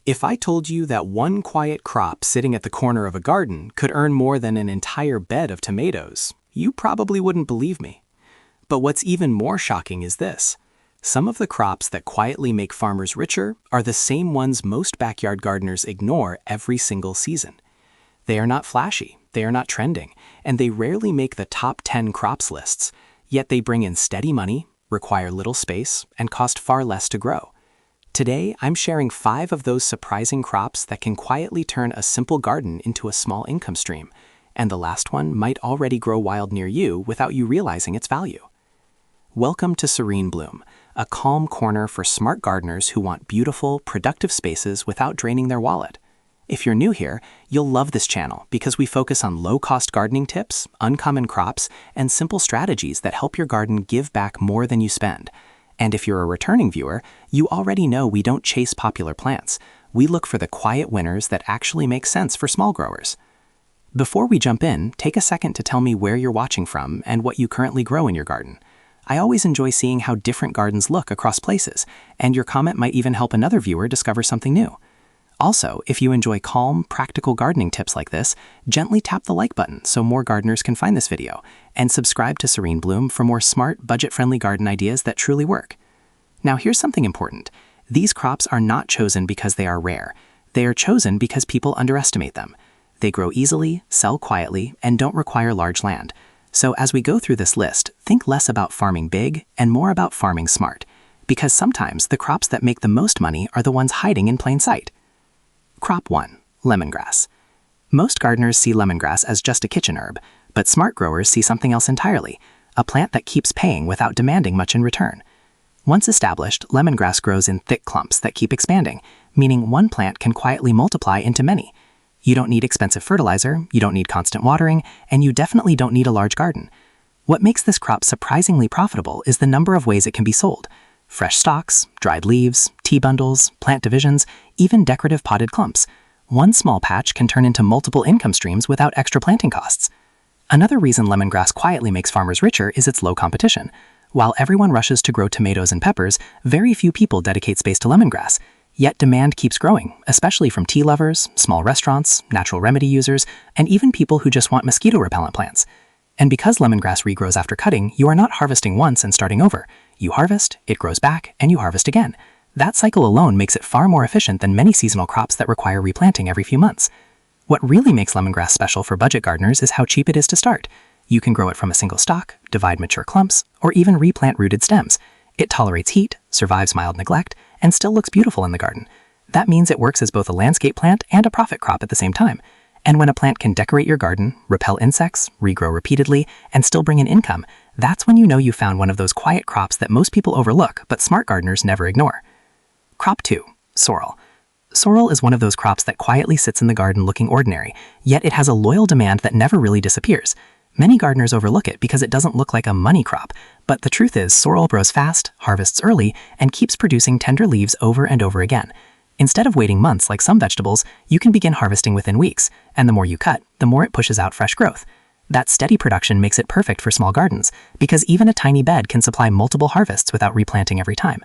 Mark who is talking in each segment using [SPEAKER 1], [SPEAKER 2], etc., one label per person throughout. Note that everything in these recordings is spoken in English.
[SPEAKER 1] If I told you that one quiet crop sitting at the corner of a garden could earn more than an entire bed of tomatoes, you probably wouldn't believe me. But what's even more shocking is this. Some of the crops that quietly make farmers richer are the same ones most backyard gardeners ignore every single season. They are not flashy, they are not trending, and they rarely make the top 10 crops lists, yet they bring in steady money, require little space, and cost far less to grow. Today, I'm sharing 5 of those surprising crops that can quietly turn a simple garden into a small income stream, and the last one might already grow wild near you without you realizing its value. Welcome to Serene Bloom, a calm corner for smart gardeners who want beautiful, productive spaces without draining their wallet. If you're new here, you'll love this channel because we focus on low-cost gardening tips, uncommon crops, and simple strategies that help your garden give back more than you spend. And if you're a returning viewer, you already know we don't chase popular plants. We look for the quiet winners that actually make sense for small growers. Before we jump in, take a second to tell me where you're watching from and what you currently grow in your garden. I always enjoy seeing how different gardens look across places, and your comment might even help another viewer discover something new. Also, if you enjoy calm, practical gardening tips like this, gently tap the like button so more gardeners can find this video, and subscribe to Serene Bloom for more smart, budget-friendly garden ideas that truly work. Now here's something important. These crops are not chosen because they are rare. They are chosen because people underestimate them. They grow easily, sell quietly, and don't require large land. So as we go through this list, think less about farming big and more about farming smart, because sometimes the crops that make the most money are the ones hiding in plain sight. Crop 1. Lemongrass. Most gardeners see lemongrass as just a kitchen herb, but smart growers see something else entirely, a plant that keeps paying without demanding much in return. Once established, lemongrass grows in thick clumps that keep expanding, meaning one plant can quietly multiply into many. You don't need expensive fertilizer, you don't need constant watering, and you definitely don't need a large garden. What makes this crop surprisingly profitable is the number of ways it can be sold. Fresh stalks, dried leaves, tea bundles, plant divisions, even decorative potted clumps. One small patch can turn into multiple income streams without extra planting costs. Another reason lemongrass quietly makes farmers richer is its low competition. While everyone rushes to grow tomatoes and peppers, very few people dedicate space to lemongrass. Yet demand keeps growing, especially from tea lovers, small restaurants, natural remedy users, and even people who just want mosquito repellent plants. And because lemongrass regrows after cutting, you are not harvesting once and starting over. You harvest, it grows back, and you harvest again. That cycle alone makes it far more efficient than many seasonal crops that require replanting every few months. What really makes lemongrass special for budget gardeners is how cheap it is to start. You can grow it from a single stalk, divide mature clumps, or even replant rooted stems. It tolerates heat, survives mild neglect, and still looks beautiful in the garden. That means it works as both a landscape plant and a profit crop at the same time. And when a plant can decorate your garden, repel insects, regrow repeatedly, and still bring in income, that's when you know you found one of those quiet crops that most people overlook but smart gardeners never ignore. Crop 2. Sorrel. Sorrel is one of those crops that quietly sits in the garden looking ordinary, yet it has a loyal demand that never really disappears. Many gardeners overlook it because it doesn't look like a money crop, but the truth is sorrel grows fast, harvests early, and keeps producing tender leaves over and over again. Instead of waiting months like some vegetables, you can begin harvesting within weeks, and the more you cut, the more it pushes out fresh growth. That steady production makes it perfect for small gardens, because even a tiny bed can supply multiple harvests without replanting every time.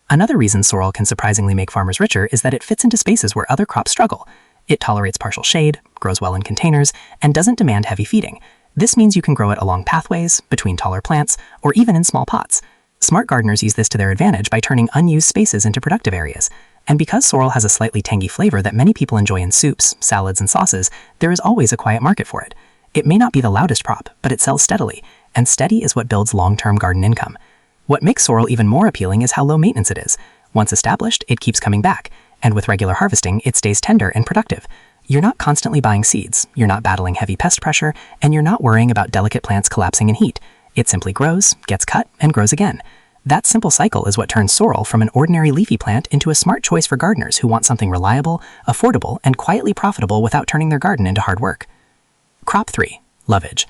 [SPEAKER 1] Another reason sorrel can surprisingly make farmers richer is that it fits into spaces where other crops struggle. It tolerates partial shade, grows well in containers, and doesn't demand heavy feeding. This means you can grow it along pathways, between taller plants, or even in small pots. Smart gardeners use this to their advantage by turning unused spaces into productive areas. And because sorrel has a slightly tangy flavor that many people enjoy in soups, salads, and sauces, there is always a quiet market for it. It may not be the loudest crop, but it sells steadily, and steady is what builds long-term garden income. What makes sorrel even more appealing is how low maintenance it is. Once established, it keeps coming back, and with regular harvesting, it stays tender and productive. You're not constantly buying seeds, you're not battling heavy pest pressure, and you're not worrying about delicate plants collapsing in heat. It simply grows, gets cut, and grows again. That simple cycle is what turns sorrel from an ordinary leafy plant into a smart choice for gardeners who want something reliable, affordable, and quietly profitable without turning their garden into hard work. Crop 3. Lovage.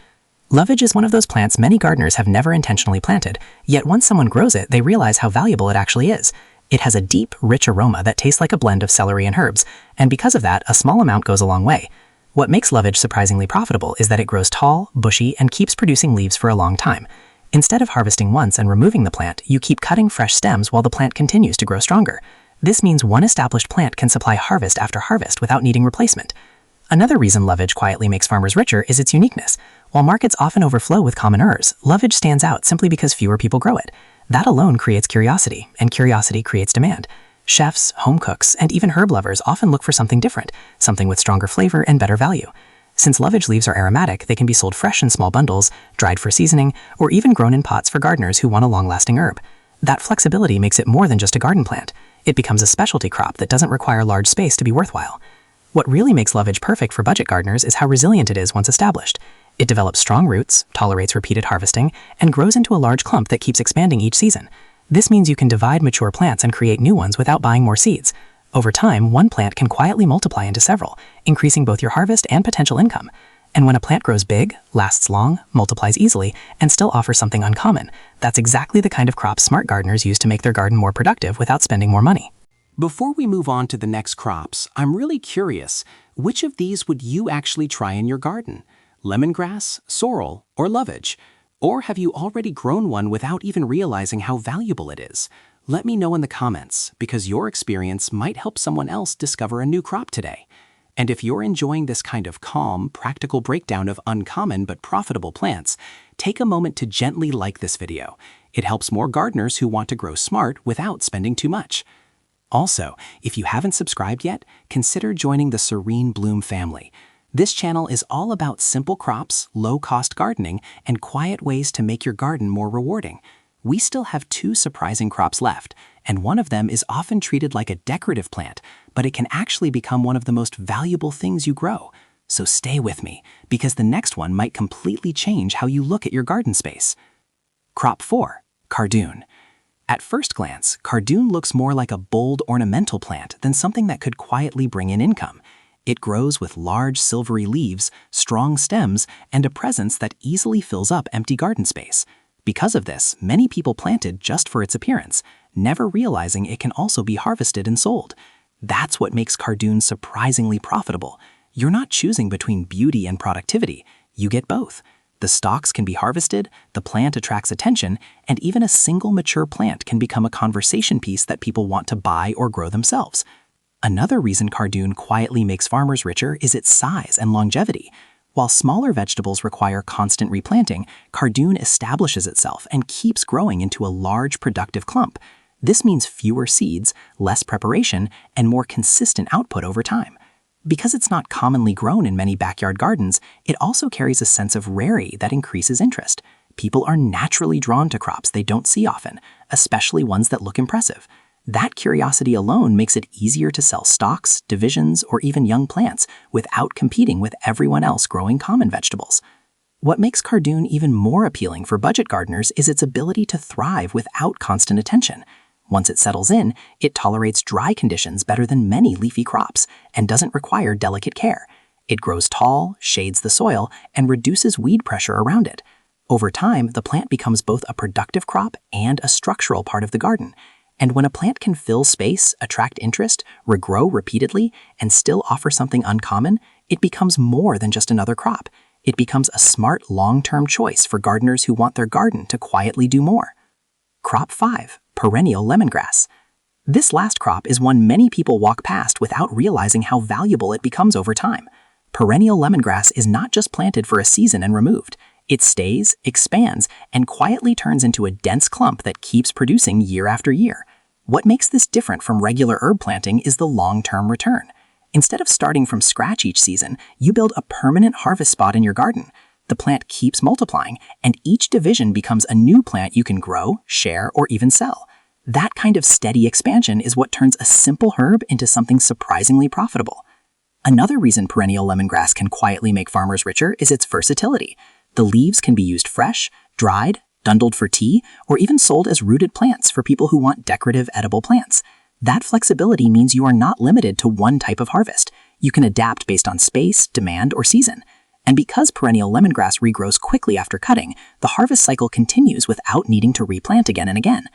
[SPEAKER 1] Lovage is one of those plants many gardeners have never intentionally planted, yet once someone grows it, they realize how valuable it actually is. It has a deep, rich aroma that tastes like a blend of celery and herbs, and because of that, a small amount goes a long way. What makes lovage surprisingly profitable is that it grows tall, bushy, and keeps producing leaves for a long time. Instead of harvesting once and removing the plant, you keep cutting fresh stems while the plant continues to grow stronger. This means one established plant can supply harvest after harvest without needing replacement. Another reason lovage quietly makes farmers richer is its uniqueness. While markets often overflow with common herbs, lovage stands out simply because fewer people grow it. That alone creates curiosity, and curiosity creates demand. Chefs, home cooks, and even herb lovers often look for something different, something with stronger flavor and better value. Since lovage leaves are aromatic, they can be sold fresh in small bundles, dried for seasoning, or even grown in pots for gardeners who want a long-lasting herb. That flexibility makes it more than just a garden plant. It becomes a specialty crop that doesn't require large space to be worthwhile. What really makes lovage perfect for budget gardeners is how resilient it is once established. It develops strong roots, tolerates repeated harvesting, and grows into a large clump that keeps expanding each season. This means you can divide mature plants and create new ones without buying more seeds. Over time, one plant can quietly multiply into several, increasing both your harvest and potential income. And when a plant grows big, lasts long, multiplies easily, and still offers something uncommon, that's exactly the kind of crop smart gardeners use to make their garden more productive without spending more money. Before we move on to the next crops, I'm really curious, which of these would you actually try in your garden? Lemongrass, sorrel, or lovage? Or have you already grown one without even realizing how valuable it is? Let me know in the comments, because your experience might help someone else discover a new crop today. And if you're enjoying this kind of calm, practical breakdown of uncommon but profitable plants, take a moment to gently like this video. It helps more gardeners who want to grow smart without spending too much. Also, if you haven't subscribed yet, consider joining the Serene Bloom family. This channel is all about simple crops, low-cost gardening, and quiet ways to make your garden more rewarding. We still have 2 surprising crops left, and one of them is often treated like a decorative plant, but it can actually become one of the most valuable things you grow. So stay with me, because the next one might completely change how you look at your garden space. Crop 4, cardoon. At first glance, cardoon looks more like a bold ornamental plant than something that could quietly bring in income. It grows with large silvery leaves, strong stems, and a presence that easily fills up empty garden space. Because of this, many people plant it just for its appearance, never realizing it can also be harvested and sold. That's what makes cardoon surprisingly profitable. You're not choosing between beauty and productivity, you get both. The stalks can be harvested, the plant attracts attention, and even a single mature plant can become a conversation piece that people want to buy or grow themselves. Another reason cardoon quietly makes farmers richer is its size and longevity. While smaller vegetables require constant replanting, cardoon establishes itself and keeps growing into a large, productive clump. This means fewer seeds, less preparation, and more consistent output over time. Because it's not commonly grown in many backyard gardens, it also carries a sense of rarity that increases interest. People are naturally drawn to crops they don't see often, especially ones that look impressive. That curiosity alone makes it easier to sell stalks, divisions, or even young plants without competing with everyone else growing common vegetables. What makes cardoon even more appealing for budget gardeners is its ability to thrive without constant attention. Once it settles in, it tolerates dry conditions better than many leafy crops and doesn't require delicate care. It grows tall, shades the soil, and reduces weed pressure around it. Over time, the plant becomes both a productive crop and a structural part of the garden. And when a plant can fill space, attract interest, regrow repeatedly, and still offer something uncommon, it becomes more than just another crop. It becomes a smart, long-term choice for gardeners who want their garden to quietly do more. Crop 5, perennial lemongrass. This last crop is one many people walk past without realizing how valuable it becomes over time. Perennial lemongrass is not just planted for a season and removed. It stays, expands, and quietly turns into a dense clump that keeps producing year after year. What makes this different from regular herb planting is the long-term return. Instead of starting from scratch each season, you build a permanent harvest spot in your garden. The plant keeps multiplying, and each division becomes a new plant you can grow, share, or even sell. That kind of steady expansion is what turns a simple herb into something surprisingly profitable. Another reason perennial lemongrass can quietly make farmers richer is its versatility. The leaves can be used fresh, dried, bundled for tea, or even sold as rooted plants for people who want decorative edible plants. That flexibility means you are not limited to one type of harvest. You can adapt based on space, demand, or season. And because perennial lemongrass regrows quickly after cutting, the harvest cycle continues without needing to replant again and again.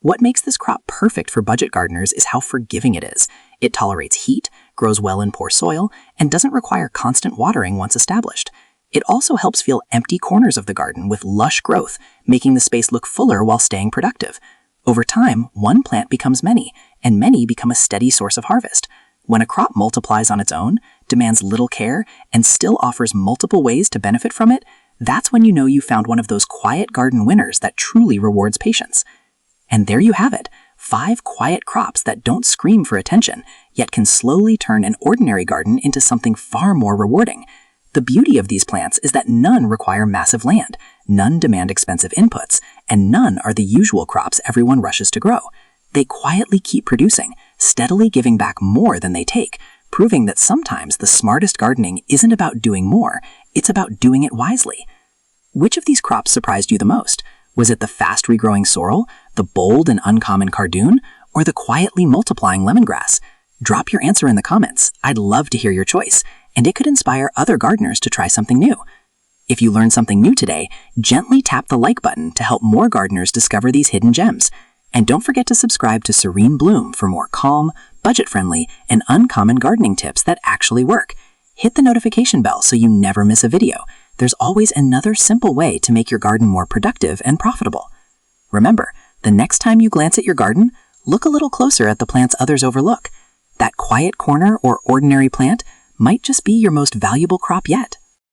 [SPEAKER 1] What makes this crop perfect for budget gardeners is how forgiving it is. It tolerates heat, grows well in poor soil, and doesn't require constant watering once established. It also helps fill empty corners of the garden with lush growth, making the space look fuller while staying productive. Over time, one plant becomes many,
[SPEAKER 2] and many become a steady source of harvest. When a crop multiplies on its own, demands little care, and still offers multiple ways to benefit from it, that's when you know you found one of those quiet garden winners that truly rewards patience. And there you have it, 5 quiet crops that don't scream for attention, yet can slowly turn an ordinary garden into something far more rewarding. The beauty of these plants is that none require massive land, none demand expensive inputs, and none are the usual crops everyone rushes to grow. They quietly keep producing, steadily giving back more than they take, proving that sometimes the smartest gardening isn't about doing more, it's about doing it wisely. Which of these crops surprised you the most? Was it the fast regrowing sorrel, the bold and uncommon cardoon, or the quietly multiplying lemongrass? Drop your answer in the comments. I'd love to hear your choice, and it could inspire other gardeners to try something new. If you learned something new today, gently tap the like button to help more gardeners discover these hidden gems. And don't forget to subscribe to Serene Bloom for more calm, budget-friendly, and uncommon gardening tips that actually work. Hit the notification bell so you never miss a video. There's always another simple way to make your garden more productive and profitable. Remember, the next time you glance at your garden, look a little closer at the plants others overlook. That quiet corner or ordinary plant might just be your most valuable crop yet.